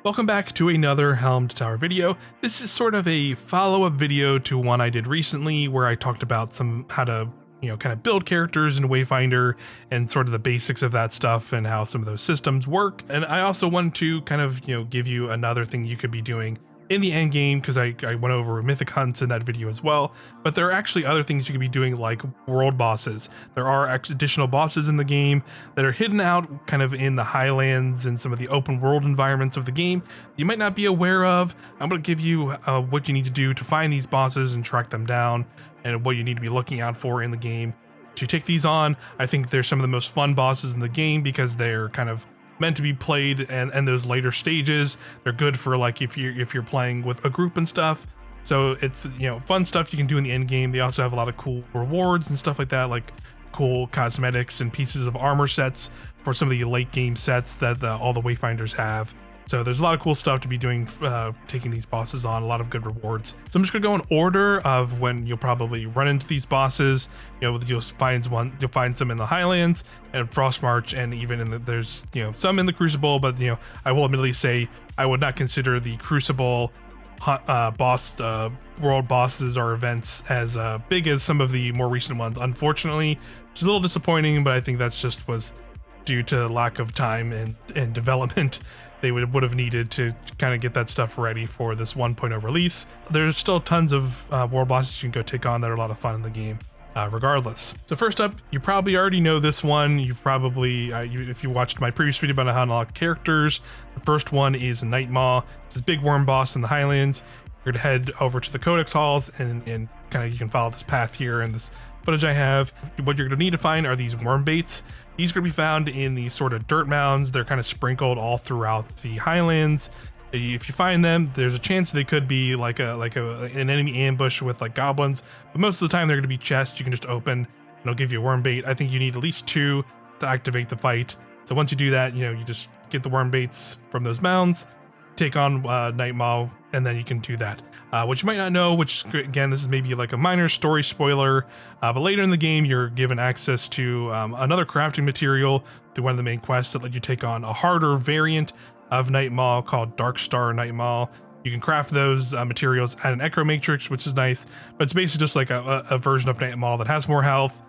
Welcome back to another Helm to Tower video. This is sort of a follow-up video to one I did recently where I talked about how to, kind of build characters in Wayfinder and sort of the basics of that stuff and how some of those systems work. And I also wanted to kind of, give you another thing you could be doing in the end game, because I went over mythic hunts in that video as well, but there are actually other things you could be doing, like world bosses. There are additional bosses in the game that are hidden out kind of in the highlands and some of the open world environments of the game you might not be aware of. I'm going to give you what you need to do to find these bosses and track them down, and what you need to be looking out for in the game to take these on. I think they're some of the most fun bosses in the game because they're kind of meant to be played and those later stages. They're good for like if you're playing with a group and stuff. So it's fun stuff you can do in the end game. They also have a lot of cool rewards and stuff like that, like cool cosmetics and pieces of armor sets for some of the late game sets that all the Wayfinders have. So there's a lot of cool stuff to be doing, taking these bosses on, a lot of good rewards. So I'm just gonna go in order of when you'll probably run into these bosses. You'll find some in the Highlands and Frostmarch, and even there's some in the Crucible, but I will admittedly say I would not consider the Crucible world bosses or events as big as some of the more recent ones, unfortunately, which is a little disappointing, but I think that's just was due to lack of time and development. They would have needed to kind of get that stuff ready for this 1.0 release. There's still tons of world bosses you can go take on that are a lot of fun in the game, regardless. So first up, you probably already know this one. You've probably, if you watched my previous video about how to unlock characters, the first one is Nightmaw. It's this big worm boss in the Highlands. You're gonna head over to the Codex Halls and kind of you can follow this path here in this footage I have. What you're gonna need to find are these worm baits. These are going to be found in these sort of dirt mounds. They're kind of sprinkled all throughout the Highlands. If you find them, there's a chance they could be like an enemy ambush with like goblins, but most of the time they're going to be chests you can just open and it'll give you a worm bait. I think you need at least 2 to activate the fight. So once you do that, you just get the worm baits from those mounds, take on Nightmaw, and then you can do that. What you might not know, which again, this is maybe like a minor story spoiler, but later in the game, you're given access to another crafting material through one of the main quests that let you take on a harder variant of Nightmaw called Dark Star Nightmaw. You can craft those materials at an Echo Matrix, which is nice, but it's basically just like a version of Nightmaw that has more health,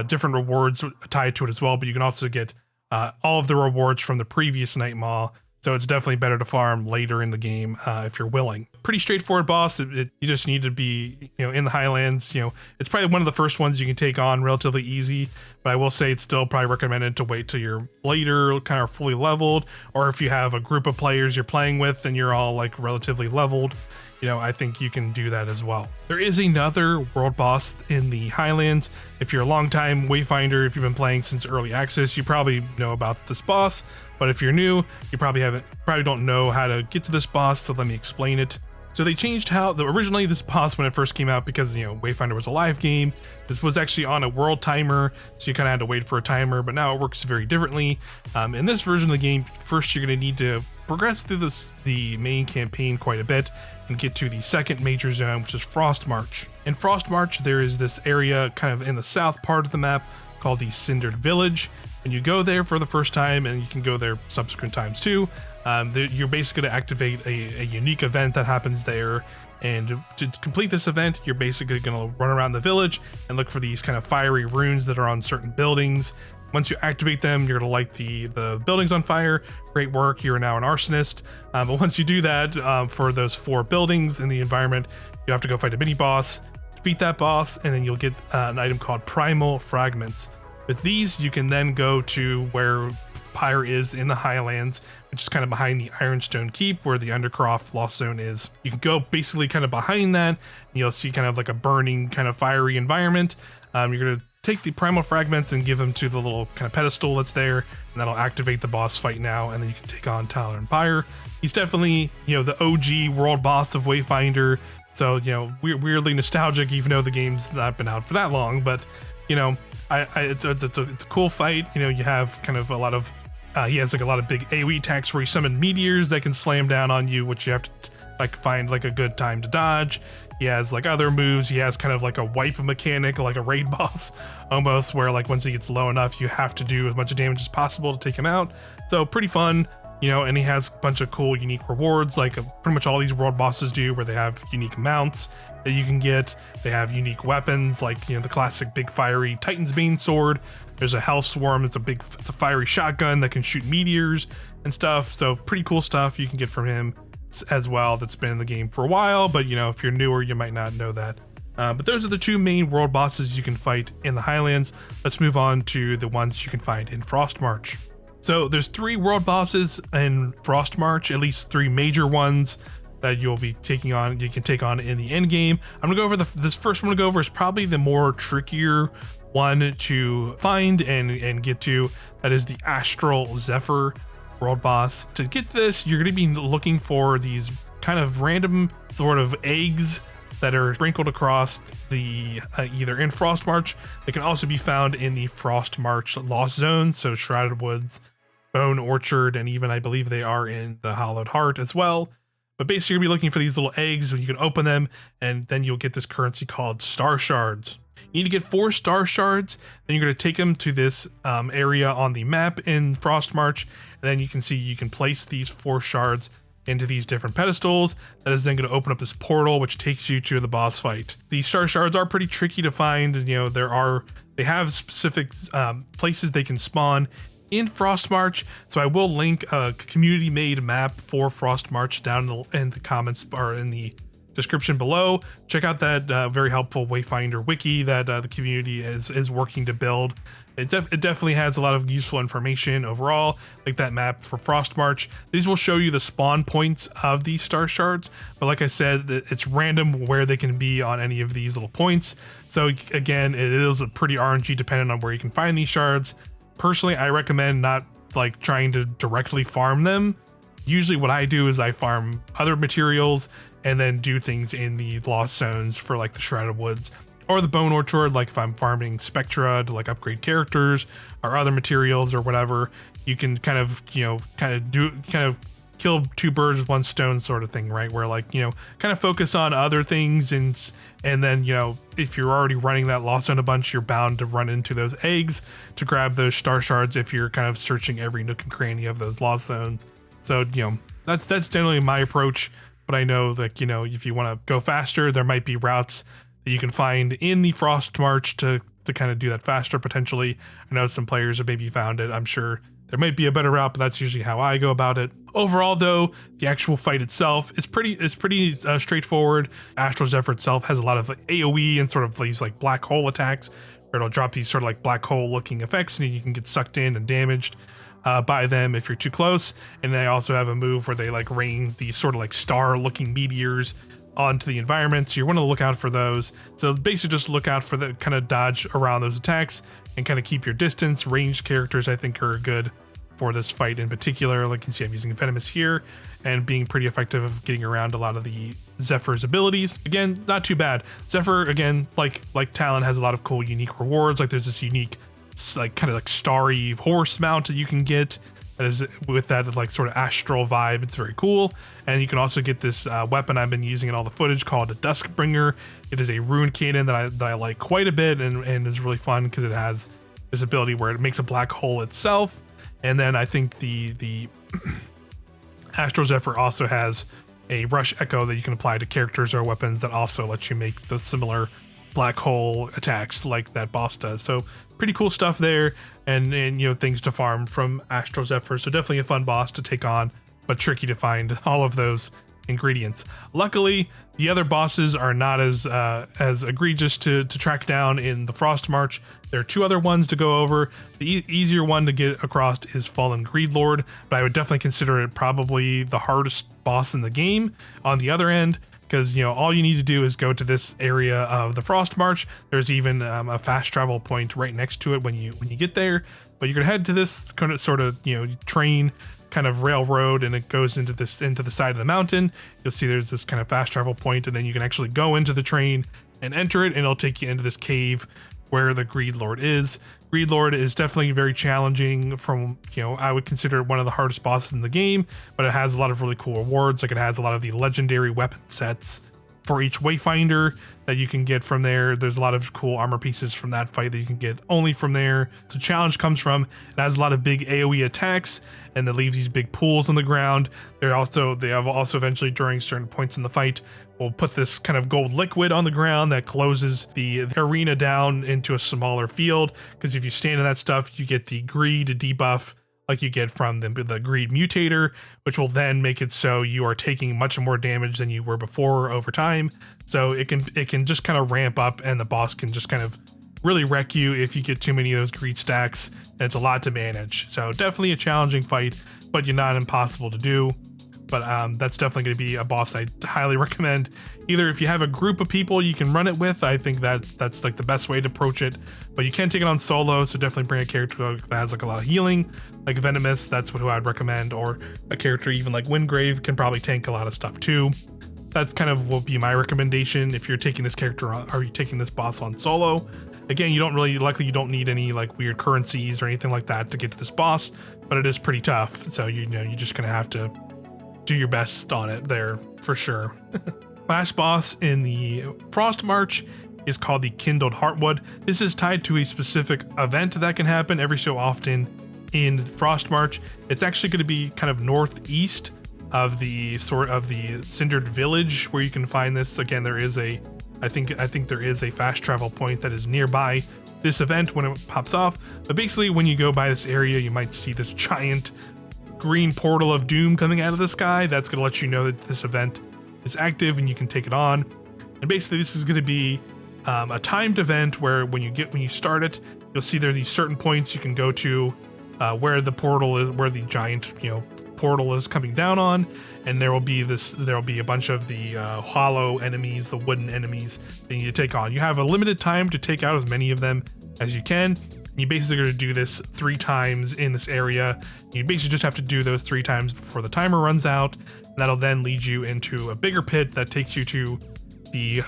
different rewards tied to it as well, but you can also get all of the rewards from the previous Nightmaw. So it's definitely better to farm later in the game if you're willing. Pretty straightforward boss. You just need to be in the Highlands. It's probably one of the first ones you can take on relatively easy, but I will say it's still probably recommended to wait till you're later, kind of fully leveled, or if you have a group of players you're playing with and you're all like relatively leveled. I think you can do that as well. There is another world boss in the Highlands. If you're a long-time Wayfinder, if you've been playing since early access, you probably know about this boss. But if you're new, you probably don't know how to get to this boss, so let me explain it. So they changed originally this boss when it first came out because Wayfinder was a live game. This was actually on a world timer, so you kind of had to wait for a timer, but now it works very differently. In this version of the game, first you're going to need to progress through the main campaign quite a bit and get to the second major zone, which is Frostmarch. In Frostmarch, there is this area kind of in the south part of the map called the Cindered Village. When you go there for the first time, and you can go there subsequent times too, you're basically going to activate a unique event that happens there. And to complete this event, you're basically going to run around the village and look for these kind of fiery runes that are on certain buildings. Once you activate them, you're going to light the buildings on fire. Great work, you're now an arsonist. But once you do that, for those 4 buildings in the environment, you have to go fight a mini boss, defeat that boss, and then you'll get an item called Primal Fragments. With these, you can then go to where Pyre is in the Highlands, which is kind of behind the Ironstone Keep where the Undercroft Lost Zone is. You can go basically kind of behind that, and you'll see kind of like a burning kind of fiery environment. You're going to take the Primal Fragments and give them to the little kind of pedestal that's there, and that'll activate the boss fight now, and then you can take on Talon of Pyre. He's definitely, the OG world boss of Wayfinder, so, weirdly nostalgic, even though the game's not been out for that long, but, it's a cool fight. You have kind of a lot of, he has like a lot of big AoE attacks where he summons meteors that can slam down on you, which you have to like find like a good time to dodge. He has like other moves. He has kind of like a wipe mechanic, like a raid boss almost, where like once he gets low enough, you have to do as much damage as possible to take him out. So pretty fun. you know, and he has a bunch of cool unique rewards like pretty much all these world bosses do, where they have unique mounts that you can get. They have unique weapons like, you know, the classic big fiery Titan's Bane sword. There's a Hell Swarm. It's a fiery shotgun that can shoot meteors and stuff. So pretty cool stuff you can get from him as well. That's been in the game for a while, but you know, if you're newer, you might not know that. But those are the two main world bosses you can fight in the Highlands. Let's move on to the ones you can find in Frostmarch. So there's 3 world bosses in Frostmarch, at least 3 major ones that you'll be taking on. You can take on in the end game. I'm gonna go over this first one. To go over is probably the more trickier one to find and get to. That is the Astral Zephyr world boss. To get this, you're gonna be looking for these kind of random sort of eggs that are sprinkled across the either in Frostmarch. They can also be found in the Frostmarch Lost Zones, so Shrouded Woods, Bone Orchard, and even I believe they are in the Hollowed Heart as well. But basically, you'll be looking for these little eggs, and you can open them, and then you'll get this currency called Star Shards. You need to get 4 Star Shards, then you're going to take them to this area on the map in Frostmarch, and then you can see you can place these 4 shards into these different pedestals. That is then going to open up this portal, which takes you to the boss fight. These Star Shards are pretty tricky to find, and you know, they have specific places they can spawn in Frostmarch, so I will link a community-made map for Frostmarch down in the comments or in the description below. Check out that very helpful Wayfinder Wiki that the community is working to build. It definitely has a lot of useful information overall, like that map for Frostmarch. These will show you the spawn points of these Star Shards, but like I said, it's random where they can be on any of these little points. So again, it is a pretty RNG dependent on where you can find these shards. Personally, I recommend not like trying to directly farm them. Usually what I do is I farm other materials and then do things in the Lost Zones for like the Shrouded Woods or the Bone Orchard. Like if I'm farming Spectra to like upgrade characters or other materials or whatever, you can kind of kill 2 birds with 1 stone sort of thing, right? Where like, you know, kind of focus on other things and then, you know, if you're already running that Lost Zone a bunch, you're bound to run into those eggs to grab those Star Shards if you're kind of searching every nook and cranny of those Lost Zones. So, you know, that's generally my approach, but I know that, you know, if you want to go faster, there might be routes that you can find in the Frostmarch to kind of do that faster potentially. I know some players have maybe found it. I'm sure there might be a better route, but that's usually how I go about it. Overall, though, the actual fight itself is pretty straightforward. Astral Zephyr itself has a lot of AoE and sort of these like black hole attacks, where it'll drop these sort of like black hole looking effects, and you can get sucked in and damaged by them if you're too close. And they also have a move where they like rain these sort of like star looking meteors onto the environment, so you want to look out for those. So basically just look out for the kind of dodge around those attacks and kind of keep your distance. Ranged characters I think are good for this fight in particular. Like you can see I'm using Venomous here and being pretty effective of getting around a lot of the Zephyr's abilities. Again, not too bad. Zephyr, again, like Talon, has a lot of cool unique rewards. Like there's this unique like kind of like starry horse mount that you can get that is with that like sort of astral vibe. It's very cool. And you can also get this weapon I've been using in all the footage called a Duskbringer. It is a rune cannon that I like quite a bit and is really fun because it has this ability where it makes a black hole itself. And then I think the Astral Zephyr also has a Rush Echo that you can apply to characters or weapons that also lets you make the similar black hole attacks like that boss does. So pretty cool stuff there, and you know, things to farm from Astral Zephyr. So definitely a fun boss to take on, but tricky to find all of those ingredients. Luckily, the other bosses are not as egregious to track down in the Frostmarch. There are 2 other ones to go over. The easier one to get across is Fallen Greedlord, but I would definitely consider it probably the hardest boss in the game on the other end, because, you know, all you need to do is go to this area of the Frostmarch. There's even a fast travel point right next to it when you get there, but you're gonna head to this kind of sort of, you know, train kind of railroad, and it goes into the side of the mountain. You'll see there's this kind of fast travel point, and then you can actually go into the train and enter it, and it'll take you into this cave where the Greedlord is. Greedlord is definitely very challenging. From, you know, I would consider it one of the hardest bosses in the game, but it has a lot of really cool rewards. Like it has a lot of the legendary weapon sets for each Wayfinder that you can get from there. There's a lot of cool armor pieces from that fight that you can get only from there. The challenge comes from, it has a lot of big AoE attacks, and that leaves these big pools on the ground. They have also eventually during certain points in the fight will put this kind of gold liquid on the ground that closes the arena down into a smaller field, because if you stand in that stuff, you get the greed debuff like you get from the greed mutator, which will then make it so you are taking much more damage than you were before over time. So it can just kind of ramp up, and the boss can just kind of really wreck you if you get too many of those greed stacks, and it's a lot to manage. So definitely a challenging fight, but you're not impossible to do. But that's definitely going to be a boss I highly recommend. Either if you have a group of people you can run it with, I think that's like the best way to approach it. But you can take it on solo, so definitely bring a character that has like a lot of healing, like Venomous. That's who I'd recommend, or a character even like Wingrave can probably tank a lot of stuff too. That's kind of will be my recommendation if you're taking this character on, or you're taking this boss on solo. Again, you don't need any like weird currencies or anything like that to get to this boss, but it is pretty tough. So you're just gonna have to do your best on it there for sure. Last boss in the Frost March is called the Kindled Heartwood. This is tied to a specific event that can happen every so often in Frost March. It's actually going to be kind of northeast of the Cindered Village where you can find this. Again, there is I think there is a fast travel point that is nearby this event when it pops off. But basically, when you go by this area, you might see this giant green portal of doom coming out of the sky. That's going to let you know that this event is active and you can take it on. And basically this is going to be a timed event where when you start it, you'll see there are these certain points you can go to where the portal is, where the giant portal is coming down on, and there will be a bunch of the hollow enemies, the wooden enemies that you need to take on. You have a limited time to take out as many of them as you can. You basically are going to do this 3 times in this area. You basically just have to do those 3 times before the timer runs out. And that'll then lead you into a bigger pit that takes you to the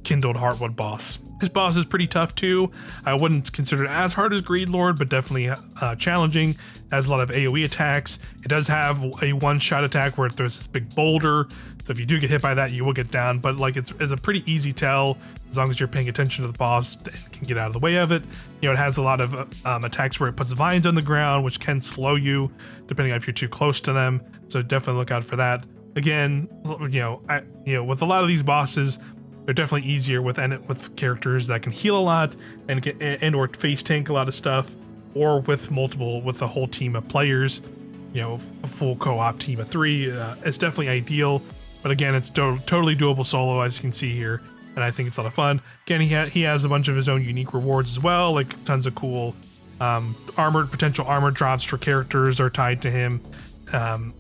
Kindled Heartwood boss. This boss is pretty tough too. I wouldn't consider it as hard as Greedlord, but definitely challenging. It has a lot of AoE attacks. It does have a one-shot attack where it throws this big boulder. So if you do get hit by that, you will get down. But like it's a pretty easy tell as long as you're paying attention to the boss and can get out of the way of it. It has a lot of attacks where it puts vines on the ground, which can slow you depending on if you're too close to them. So definitely look out for that. Again, with a lot of these bosses, they're definitely easier with characters that can heal a lot and or face tank a lot of stuff, or with a whole team of players. A full co-op team of 3 is definitely ideal. But again, it's totally doable solo, as you can see here, and I think it's a lot of fun. Again, he has a bunch of his own unique rewards as well, like tons of cool potential armor drops for characters are tied to him,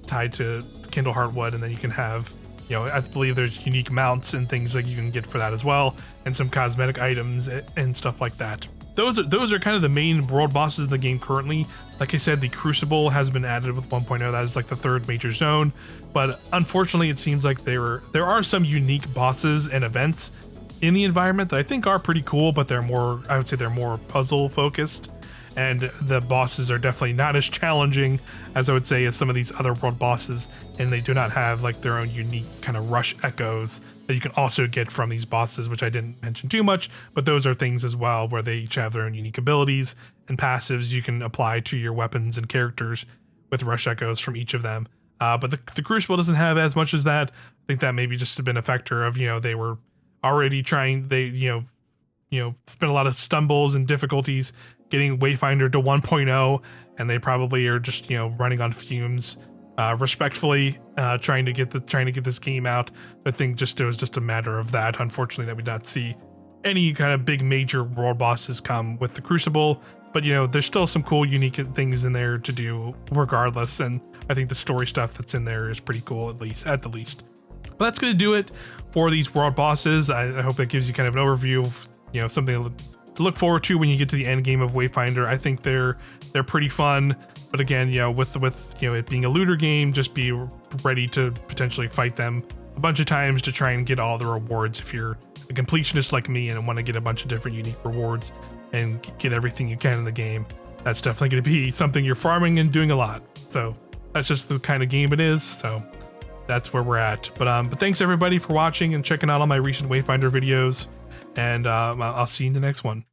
tied to Kindled Heartwood, and then you can have. I believe there's unique mounts and things that you can get for that as well, and some cosmetic items and stuff like that. Those are kind of the main world bosses in the game currently. Like I said, the Crucible has been added with 1.0. That is like the 3rd major zone, but unfortunately, it seems like there are some unique bosses and events in the environment that I think are pretty cool, but I would say they're more puzzle focused. And the bosses are definitely not as challenging as I would say as some of these other world bosses, and they do not have like their own unique kind of rush echoes that you can also get from these bosses, which I didn't mention too much, but those are things as well where they each have their own unique abilities and passives you can apply to your weapons and characters with rush echoes from each of them. But the Crucible doesn't have as much as that. I think that maybe just been a factor of, they were already trying, spent a lot of stumbles and difficulties getting Wayfinder to 1.0, and they probably are just running on fumes, respectfully, trying to get this game out. I think it was just a matter of that, unfortunately, that we did not see any kind of big major world bosses come with the Crucible. But there's still some cool unique things in there to do regardless, and I think the story stuff that's in there is pretty cool, at the least. But that's going to do it for these world bosses. I hope that gives you kind of an overview of something to look forward to when you get to the end game of Wayfinder. I think they're pretty fun, but again, with it being a looter game, just be ready to potentially fight them a bunch of times to try and get all the rewards if you're a completionist like me and want to get a bunch of different unique rewards and get everything you can in the game. That's definitely going to be something you're farming and doing a lot. So that's just the kind of game it is. So that's where we're at. But thanks everybody for watching and checking out all my recent Wayfinder videos, and I'll see you in the next one.